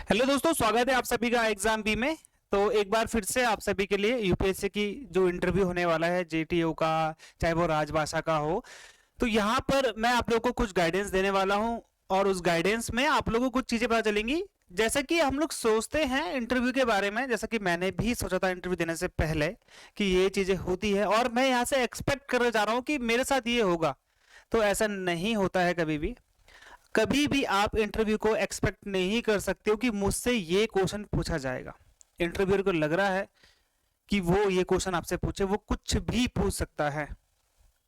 Hello दोस्तों, स्वागत है आप सभी का एग्जाम बी में। तो एक बार फिर से आप सभी के लिए यूपीएससी की जो इंटरव्यू होने वाला है जेटीओ का, चाहे वो राजभाषा का हो, तो यहाँ पर मैं आप लोगों को कुछ गाइडेंस देने वाला हूँ। और उस गाइडेंस में आप लोगों को कुछ चीजें पता चलेंगी। जैसा कि हम लोग सोचते हैं इंटरव्यू के बारे में, जैसा कि मैंने भी सोचा था इंटरव्यू देने से पहले कि ये चीजें होती है, और मैं यहाँ से एक्सपेक्ट करने जा रहा हूँ कि मेरे साथ ये होगा। तो ऐसा नहीं होता है कभी भी। कभी भी आप इंटरव्यू को एक्सपेक्ट नहीं कर सकते हो कि मुझसे ये क्वेश्चन पूछा जाएगा। इंटरव्यूअर को लग रहा है कि वो ये क्वेश्चन आपसे पूछे, वो कुछ भी पूछ सकता है,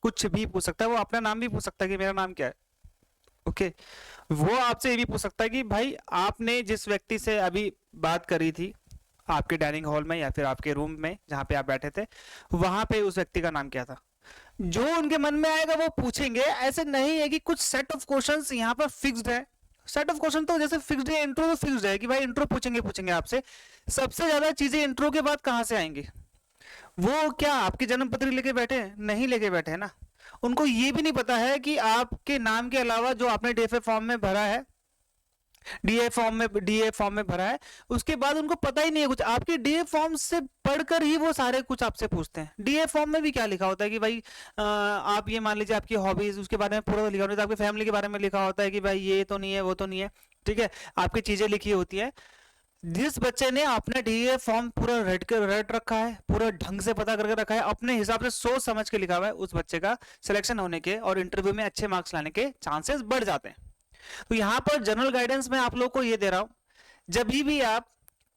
कुछ भी पूछ सकता है। वो अपना नाम भी पूछ सकता है कि मेरा नाम क्या है। ओके, वो आपसे ये भी पूछ सकता है कि भाई आपने जिस व्यक्ति से अभी बात करी थी आपके डाइनिंग हॉल में या फिर आपके रूम में जहां पे आप बैठे थे, वहां पे उस व्यक्ति का नाम क्या था। जो उनके मन में आएगा वो पूछेंगे। ऐसे नहीं है कि कुछ सेट ऑफ क्वेश्चंस यहाँ पर फिक्स्ड है। सेट ऑफ क्वेश्चन तो जैसे फिक्स्ड है, इंट्रो तो फिक्स्ड है कि भाई इंट्रो पूछेंगे पूछेंगे आपसे। सबसे ज्यादा चीजें इंट्रो के बाद कहां से आएंगी? वो क्या आपकी जन्म पत्री लेके बैठे हैं? नहीं लेके बैठे हैं ना। उनको ये भी नहीं पता है कि आपके नाम के अलावा जो आपने डीएफए फॉर्म में भरा है, डीए फॉर्म में भरा है, उसके बाद उनको पता ही नहीं है कुछ। आपके डीए फॉर्म से पढ़कर ही वो सारे कुछ आपसे पूछते हैं। डीए फॉर्म में भी क्या लिखा होता है कि भाई आप ये मान लीजिए आपकी हॉबीज, उसके बारे में पूरा लिखा होता है। आपकी फैमिली के बारे में लिखा होता है कि भाई ये तो नहीं है, वो तो नहीं है, ठीक है। आपकी चीजें लिखी होती है। जिस बच्चे ने अपना डीए फॉर्म पूरा रट रखा है, पूरा ढंग से पता करके रखा है, अपने हिसाब से सोच समझ के लिखा हुआ है, उस बच्चे का सिलेक्शन होने के और इंटरव्यू में अच्छे मार्क्स लाने के चांसेस बढ़ जाते हैं। तो यहां पर जनरल गाइडेंस में आप लोग को ये दे रहा हूं, जब भी आप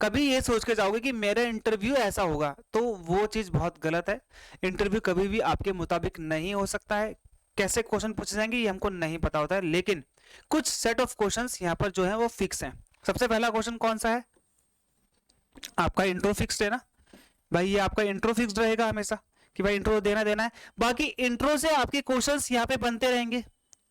कभी ये सोच के जाओगे कि मेरा इंटरव्यू ऐसा होगा, तो वो चीज बहुत गलत है। इंटरव्यू कभी भी आपके मुताबिक नहीं हो सकता है। कैसे क्वेश्चन पूछे जाएंगे ये हमको नहीं पता होता है, लेकिन कुछ सेट ऑफ क्वेश्चंस यहाँ पर जो है वो फिक्स हैं। सबसे पहला क्वेश्चन कौन सा है? आपका इंट्रो फिक्स्ड है ना भाई। ये आपका इंट्रो फिक्स्ड रहेगा हमेशा कि भाई इंट्रो देना देना है। बाकी इंट्रो से आपके क्वेश्चंस यहाँ पे बनते रहेंगे,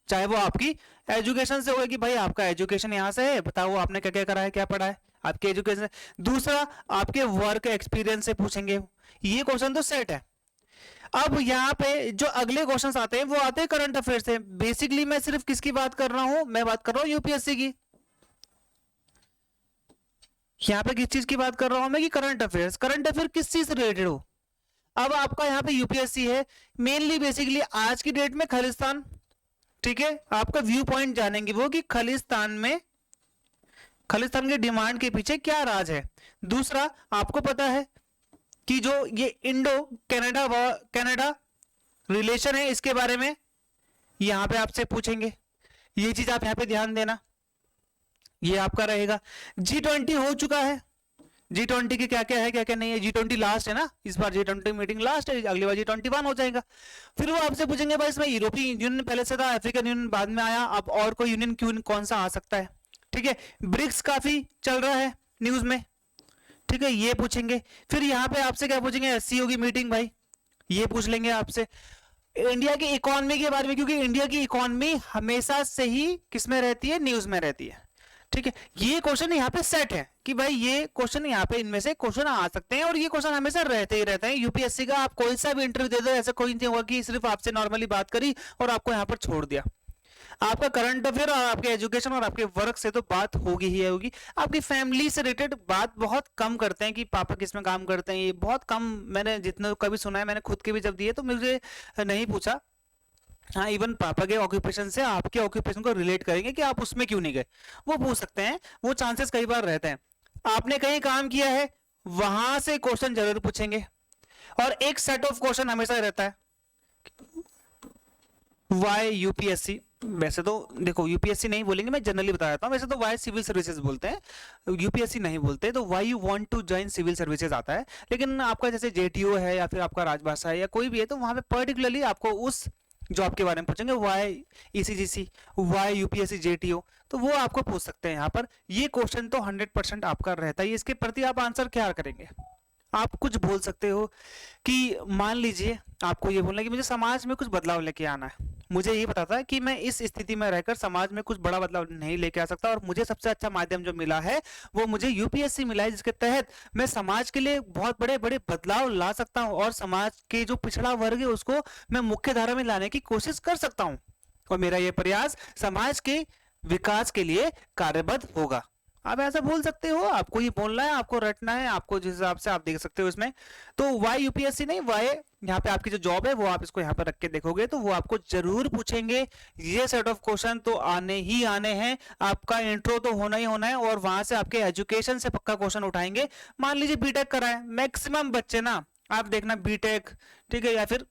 चाहे वो आपकी एजुकेशन से होगा कि भाई आपका एजुकेशन यहाँ से है, बताओ आपने क्या क्या करा है, क्या पढ़ा है, आपके एजुकेशन। दूसरा, आपके वर्क एक्सपीरियंस से पूछेंगे। ये क्वेश्चन तो सेट है। अब यहाँ पे जो अगले क्वेश्चंस आते हैं वो आते हैं करंट अफेयर से। बेसिकली मैं सिर्फ किसकी बात कर रहा हूं? मैं बात कर रहा हूं यूपीएससी की। यहाँ पे किस चीज की बात कर रहा हूं मैं? कि करंट अफेयर्स। करंट अफेयर किस चीज से रिलेटेड हो? अब आपका यहाँ पे यूपीएससी है, मेनली बेसिकली आज की डेट में खालिस्तान, ठीक है। आपका व्यू पॉइंट जानेंगे वो कि खालिस्तान में, खालिस्तान के डिमांड के पीछे क्या राज है। दूसरा, आपको पता है कि जो ये इंडो कनाडा रिलेशन है, इसके बारे में यहां पे आपसे पूछेंगे। ये चीज आप यहां पे ध्यान देना, ये आपका रहेगा। G20 हो चुका है। G20 की क्या क्या है, क्या क्या नहीं है। G20 लास्ट है ना, इस बार G20 मीटिंग लास्ट है, अगली बार G21 हो जाएगा। फिर वो आपसे पूछेंगे भाई इसमें यूरोपियन यूनियन पहले से था, अफ्रीकन यूनियन बाद में आया, अब और कोई यूनियन क्यों, कौन सा आ सकता है, ठीक है। ब्रिक्स काफी चल रहा है न्यूज में, ठीक है, ये पूछेंगे। फिर यहाँ पे आपसे क्या पूछेंगे? एससीओ की मीटिंग भाई, ये पूछ लेंगे आपसे। इंडिया की इकोनॉमी के बारे में, क्योंकि इंडिया की इकोनॉमी हमेशा से ही किसमें रहती है? न्यूज में रहती है, ठीक है। ये क्वेश्चन यहाँ पे सेट है कि भाई ये क्वेश्चन यहाँ पे, इनमें से क्वेश्चन आ सकते हैं, और ये क्वेश्चन हमेशा रहते ही रहते हैं यूपीएससी का। आप कोई सा भी इंटरव्यू दे दो, ऐसा कोई नहीं होगा कि सिर्फ आपसे नॉर्मली बात करी और आपको यहाँ पर छोड़ दिया। आपका करंट अफेयर और आपके एजुकेशन और आपके वर्क से तो बात होगी ही होगी। आपकी फैमिली से रिलेटेड बात बहुत कम करते हैं कि पापा किस में काम करते हैं, ये बहुत कम मैंने जितना कभी सुना है। मैंने खुद के भी जब दिए तो मुझे नहीं पूछा। हाँ, इवन पापा के ऑक्यूपेशन से आपके ऑक्यूपेशन को रिलेट करेंगे कि आप उसमें क्यों नहीं गए, वो पूछ सकते हैं। वो चांसेस कई बार रहते हैं। आपने कहीं काम किया है, वहां से क्वेश्चन जरूर पूछेंगे। और एक सेट ऑफ क्वेश्चन हमेशा रहता है, वाई यूपीएससी। वैसे तो देखो यूपीएससी नहीं बोलेंगे, मैं जनरली बता देता हूँ। वैसे तो वाई सिविल सर्विसेज बोलते हैं, यूपीएससी नहीं बोलते। तो why you want to join civil services आता है। लेकिन आपका जैसे जेटीओ है या फिर आपका राजभाषा है या कोई भी है, तो वहां पे पर्टिकुलरली आपको उस जॉब के बारे में पूछेंगे, why ECGC, why UPSC JTO, तो वो आपको पूछ सकते हैं यहाँ पर। ये क्वेश्चन तो 100% आपका रहता है। इसके प्रति आप आंसर क्या करेंगे? आप कुछ बोल सकते हो कि मान लीजिए आपको ये बोलना है कि मुझे समाज में कुछ बदलाव लेके आना है। मुझे ये पता था कि मैं इस स्थिति में रहकर समाज में कुछ बड़ा बदलाव नहीं लेके आ सकता, और मुझे सबसे अच्छा माध्यम जो मिला है वो मुझे यूपीएससी मिला है, जिसके तहत मैं समाज के लिए बहुत बड़े बड़े बदलाव ला सकता हूँ, और समाज के जो पिछड़ा वर्ग है उसको मैं मुख्य धारा में लाने की कोशिश कर सकता हूँ, और मेरा ये प्रयास समाज के विकास के लिए कार्यबद्ध होगा। आप ऐसा बोल सकते हो, आपको ये बोलना है, आपको रटना है, आपको जिस हिसाब से आप देख सकते हो इसमें। तो वाई यूपीएससी नहीं, वाई यहाँ पे आपकी जो जॉब है वो आप इसको यहाँ पे रख के देखोगे तो वो आपको जरूर पूछेंगे। ये सेट ऑफ क्वेश्चन तो आने ही आने हैं, आपका इंट्रो तो होना ही होना है, और वहां से आपके एजुकेशन से पक्का क्वेश्चन उठाएंगे। मान लीजिए बीटेक करा है मैक्सिमम बच्चे ना, आप देखना बीटेक, ठीक है, या फिर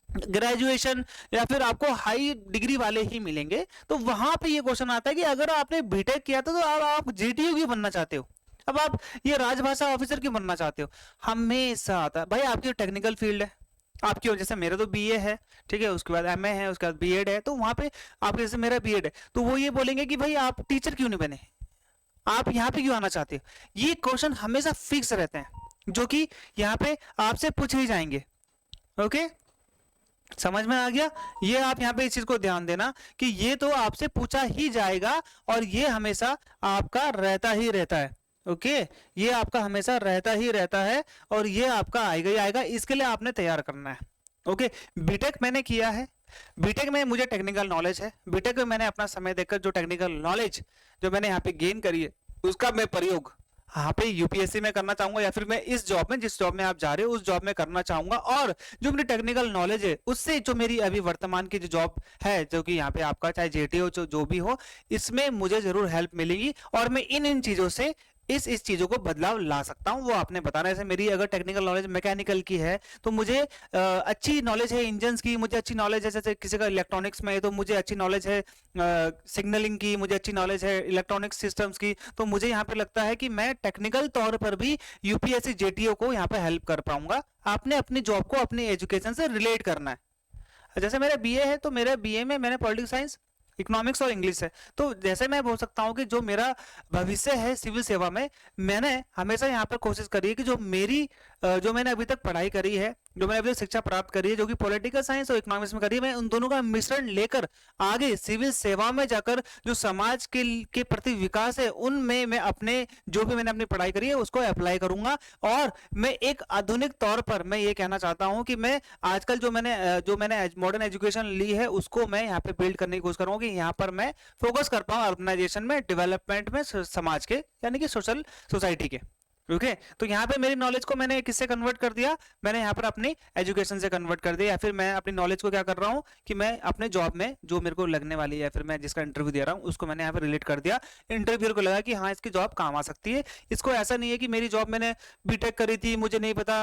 ग्रेजुएशन, या फिर आपको हाई डिग्री वाले ही मिलेंगे। तो वहां पे ये क्वेश्चन आता है कि अगर आपने बीटेक किया था तो अब आप जीटीयू क्यों बनना चाहते हो, अब आप ये राजभाषा ऑफिसर क्यों बनना चाहते हो। हमेशा आता है भाई, आपकी टेक्निकल फील्ड है, आपकी जैसे मेरा तो बीए है, ठीक है, उसके बाद एमए है, उसके बाद बीएड है, तो वहां पे आप जैसे मेरा बीएड है तो वो ये बोलेंगे कि भाई आप टीचर क्यों नहीं बने, आप यहाँ पे क्यों आना चाहते हो। ये क्वेश्चन हमेशा फिक्स रहते हैं जो कि यहाँ पे आपसे पूछे ही जाएंगे। ओके, समझ में आ गया। ये आप यहाँ पे इस चीज को ध्यान देना कि ये तो आपसे पूछा ही जाएगा और ये हमेशा आपका रहता ही रहता है। ओके, ये आपका हमेशा रहता ही रहता है और ये आपका आएगा ही आएगा, इसके लिए आपने तैयार करना है। ओके, बीटेक मैंने किया है, बीटेक में मुझे टेक्निकल नॉलेज है, बीटेक में मैंने अपना समय देकर जो टेक्निकल नॉलेज जो मैंने यहाँ पे गेन करी है उसका मैं प्रयोग यहाँ पे यूपीएससी में करना चाहूंगा, या फिर मैं इस जॉब में, जिस जॉब में आप जा रहे हो उस जॉब में करना चाहूंगा। और जो मेरी टेक्निकल नॉलेज है उससे जो मेरी अभी वर्तमान की जो जॉब है, जो कि यहाँ पे आपका चाहे जेटी हो जो भी हो, इसमें मुझे जरूर हेल्प मिलेगी और मैं इन चीजों से इस चीजों को बदलाव ला सकता हूं, वो आपने बताना है। जैसे मेरी अगर टेक्निकल नॉलेज मैकेनिकल की है तो मुझे अच्छी नॉलेज है इंजन्स की, मुझे अच्छी नॉलेज है, जैसे किसी का इलेक्ट्रॉनिक्स में है तो मुझे अच्छी नॉलेज है सिग्नलिंग की, मुझे अच्छी नॉलेज है इलेक्ट्रॉनिक सिस्टम्स की, तो मुझे यहाँ पे लगता है कि मैं टेक्निकल तौर पर भी यूपीएससी जेटीओ को यहाँ पे हेल्प कर पाऊंगा। आपने अपनी जॉब को अपनी एजुकेशन से रिलेट करना है। जैसे मेरा बीए है तो मेरे बीए में मैंने पॉलिटिकल साइंस, इकोनॉमिक्स और इंग्लिश है, तो जैसे मैं बोल सकता हूँ कि जो मेरा भविष्य है सिविल सेवा में, मैंने हमेशा यहाँ पर कोशिश करी है कि जो मेरी जो मैंने अभी तक पढ़ाई करी है, जो मैंने अभी तक शिक्षा प्राप्त करी है, जो कि पॉलिटिकल साइंस और इकोनॉमिक्स में करी है, मैं उन दोनों का मिश्रण लेकर आगे सिविल सेवा में जाकर जो समाज के प्रति विकास है उनमें मैं अपने जो भी मैंने अपनी पढ़ाई करी है उसको अप्लाई करूंगा। और मैं एक आधुनिक तौर पर मैं ये कहना चाहता हूं कि मैं आजकल जो मैंने मॉडर्न एजुकेशन ली है उसको मैं यहाँ पे बिल्ड करने की कोशिश करूंगा कि यहाँ पर मैं फोकस कर पाऊं अर्बनाइजेशन में, डेवलपमेंट में, समाज के यानी कि सोसाइटी के। ओके, तो यहाँ पे मेरी नॉलेज को मैंने किससे कन्वर्ट कर दिया, मैंने यहाँ पर अपनी एजुकेशन से कन्वर्ट कर दिया, या फिर मैं अपनी नॉलेज को क्या कर रहा हूँ कि मैं अपने जॉब में जो मेरे को लगने वाली है या फिर मैं जिसका इंटरव्यू दे रहा हूँ उसको मैंने यहाँ पे रिलेट कर दिया। इंटरव्यूअर को लगा कि हाँ इसकी जॉब काम आ सकती है। इसको ऐसा नहीं है कि मेरी जॉब मैंने बीटेक करी थी मुझे नहीं पता।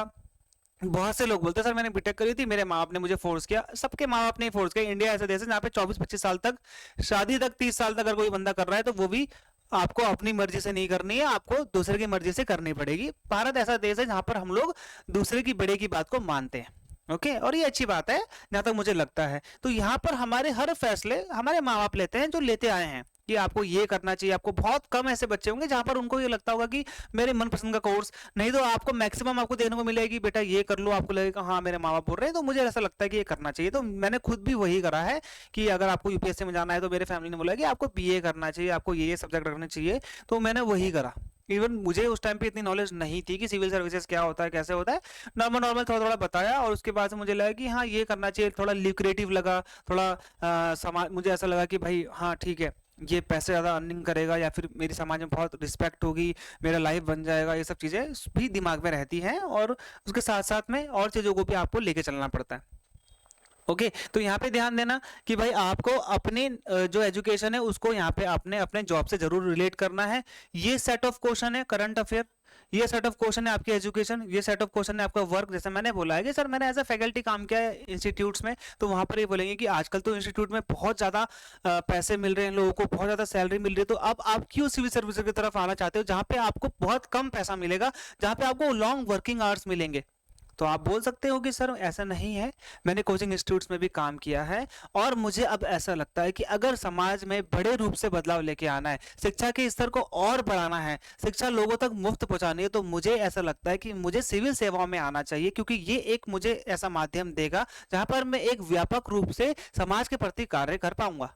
बहुत से लोग बोलते हैं सर मैंने बीटेक करी थी, मेरे माँ बाप ने मुझे फोर्स किया। सबके माँ बाप ने फोर्स किया। इंडिया ऐसा देश है जहाँ पे 24-25 साल तक, शादी तक 30 साल तक अगर कोई बंदा कर रहा है तो वो भी आपको अपनी मर्जी से नहीं करनी है, आपको दूसरे की मर्जी से करनी पड़ेगी। भारत ऐसा देश है जहां पर हम लोग दूसरे की बड़े की बात को मानते हैं। ओके, और ये अच्छी बात है जहां तक मुझे लगता है। तो यहाँ पर हमारे हर फैसले हमारे माँ बाप लेते हैं, जो लेते आए हैं कि आपको ये करना चाहिए। आपको बहुत कम ऐसे बच्चे होंगे जहां पर उनको ये लगता होगा कि मेरे मनपसंद का कोर्स, नहीं तो आपको मैक्सिमम आपको देखने को मिलेगी बेटा ये कर लो, आपको लगेगा हाँ मेरे माँ बाप बोल रहे हैं तो मुझे ऐसा लगता है कि ये करना चाहिए। तो मैंने खुद भी वही करा है कि अगर आपको यूपीएससी में जाना है तो मेरे फैमिली ने बोला कि आपको बीए करना चाहिए, आपको ये सब्जेक्ट रखने चाहिए, तो मैंने वही करा। इवन मुझे उस टाइम पे इतनी नॉलेज नहीं थी कि सिविल सर्विसेज क्या होता है कैसे होता है, नॉर्मल थोड़ा थोड़ा बताया और उसके बाद से मुझे लगा कि हाँ ये करना चाहिए। थोड़ा ल्यूक्रेटिव लगा, थोड़ा समाज मुझे ऐसा लगा कि भाई हाँ ठीक है ये पैसे ज़्यादा अर्निंग करेगा या फिर मेरी समाज में बहुत रिस्पेक्ट होगी, मेरा लाइफ बन जाएगा, ये सब चीज़ें भी दिमाग में रहती हैं और उसके साथ साथ में और चीज़ों को भी आपको लेके चलना पड़ता है। ओके, तो यहाँ पे ध्यान देना कि भाई आपको अपने जो एजुकेशन है उसको यहाँ पे अपने अपने जॉब से जरूर रिलेट करना है। ये सेट ऑफ क्वेश्चन है करंट अफेयर, ये सेट ऑफ क्वेश्चन है आपकी एजुकेशन, ये सेट ऑफ क्वेश्चन है आपका वर्क। जैसे मैंने बोला है कि सर मैंने एज अ फैकल्टी काम किया है इंस्टीट्यूट्स में, तो वहां पर ये बोलेंगे कि आजकल तो इंस्टीट्यूट में बहुत ज्यादा पैसे मिल रहे हैं, लोगों को बहुत ज्यादा सैलरी मिल रही है, तो अब आप क्यों सिविल सर्विस की तरफ आना चाहते हो जहां पे आपको बहुत कम पैसा मिलेगा, जहां पे आपको लॉन्ग वर्किंग आवर्स मिलेंगे। तो आप बोल सकते हो कि सर ऐसा नहीं है, मैंने कोचिंग इंस्टीट्यूट्स में भी काम किया है और मुझे अब ऐसा लगता है कि अगर समाज में बड़े रूप से बदलाव लेके आना है, शिक्षा के स्तर को और बढ़ाना है, शिक्षा लोगों तक मुफ्त पहुंचानी है, तो मुझे ऐसा लगता है कि मुझे सिविल सेवाओं में आना चाहिए, क्योंकि ये एक मुझे ऐसा माध्यम देगा जहां पर मैं एक व्यापक रूप से समाज के प्रति कार्य कर पाऊंगा।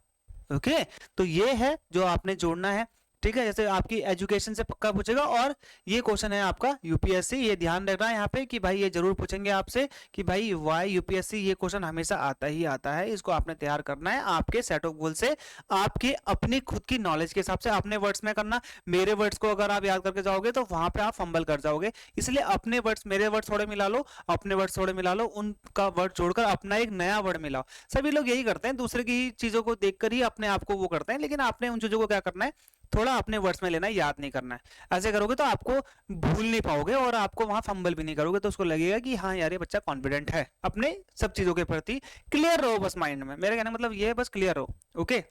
ओके, तो ये है जो आपने जोड़ना है। ठीक है, जैसे आपकी एजुकेशन से पक्का पूछेगा। और ये क्वेश्चन है आपका यूपीएससी, ये ध्यान रखना है यहाँ पे कि भाई ये जरूर पूछेंगे आपसे कि भाई वाई यूपीएससी, ये क्वेश्चन हमेशा आता ही आता है, इसको आपने तैयार करना है आपके सेट ऑफ गोल से, आपके अपनी खुद की नॉलेज के हिसाब से, अपने वर्ड्स में करना। मेरे वर्ड्स को अगर आप याद करके जाओगे तो वहां पे आप फंबल कर जाओगे, इसलिए अपने वर्ड्स, मेरे वर्ड्स थोड़े मिला लो, अपने वर्ड्स थोड़े मिला लो, उनका वर्ड छोड़कर अपना एक नया वर्ड मिलाओ। सभी लोग यही करते हैं, दूसरे की चीजों को देखकर ही अपने आप को वो करते हैं, लेकिन आपने उन चीजों को क्या करना है, थोड़ा अपने वर्ड्स में लेना है, याद नहीं करना है। ऐसे करोगे तो आपको भूल नहीं पाओगे और आपको वहां फंबल भी नहीं करोगे, तो उसको लगेगा कि हाँ यार ये बच्चा कॉन्फिडेंट है, अपने सब चीजों के प्रति क्लियर रहो बस माइंड में। मेरा कहना मतलब ये है, बस क्लियर रहो। ओके,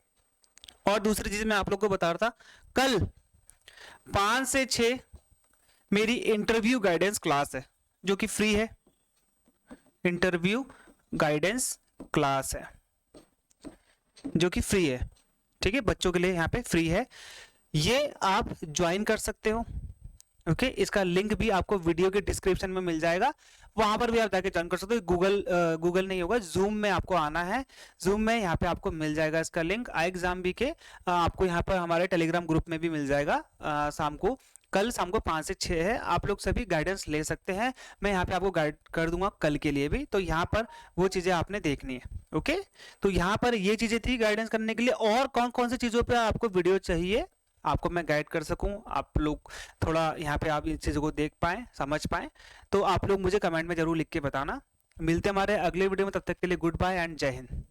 और दूसरी चीज मैं आप लोग को बता रहा था, कल 5 से 6 मेरी इंटरव्यू गाइडेंस क्लास है जो कि फ्री है, इंटरव्यू गाइडेंस क्लास है जो कि फ्री है, ठीक है, बच्चों के लिए यहाँ पे फ्री है, ये आप ज्वाइन कर सकते हो। ओके, इसका लिंक भी आपको वीडियो के डिस्क्रिप्शन में मिल जाएगा, वहां पर भी आप जाके ज्वाइन कर सकते हो। गूगल नहीं होगा, जूम में आपको आना है, जूम में यहाँ पे आपको मिल जाएगा इसका लिंक। आई एग्जाम भी के आपको यहाँ पर हमारे टेलीग्राम ग्रुप में भी मिल जाएगा। कल शाम को 5 से 6 है, आप लोग सभी गाइडेंस ले सकते हैं, मैं यहाँ पे आपको गाइड कर दूंगा कल के लिए भी, तो यहाँ पर वो चीजें आपने देखनी है। ओके, तो यहाँ पर ये चीजें थी गाइडेंस करने के लिए, और कौन कौन सी चीजों पे आपको वीडियो चाहिए, आपको मैं गाइड कर सकूं, आप लोग थोड़ा यहाँ पे आप इन चीजों को देख पाए, समझ पाए, तो आप लोग मुझे कमेंट में जरूर लिख के बताना। मिलते हैं हमारे अगले वीडियो में, तब तक के लिए गुड बाय एंड जय हिंद।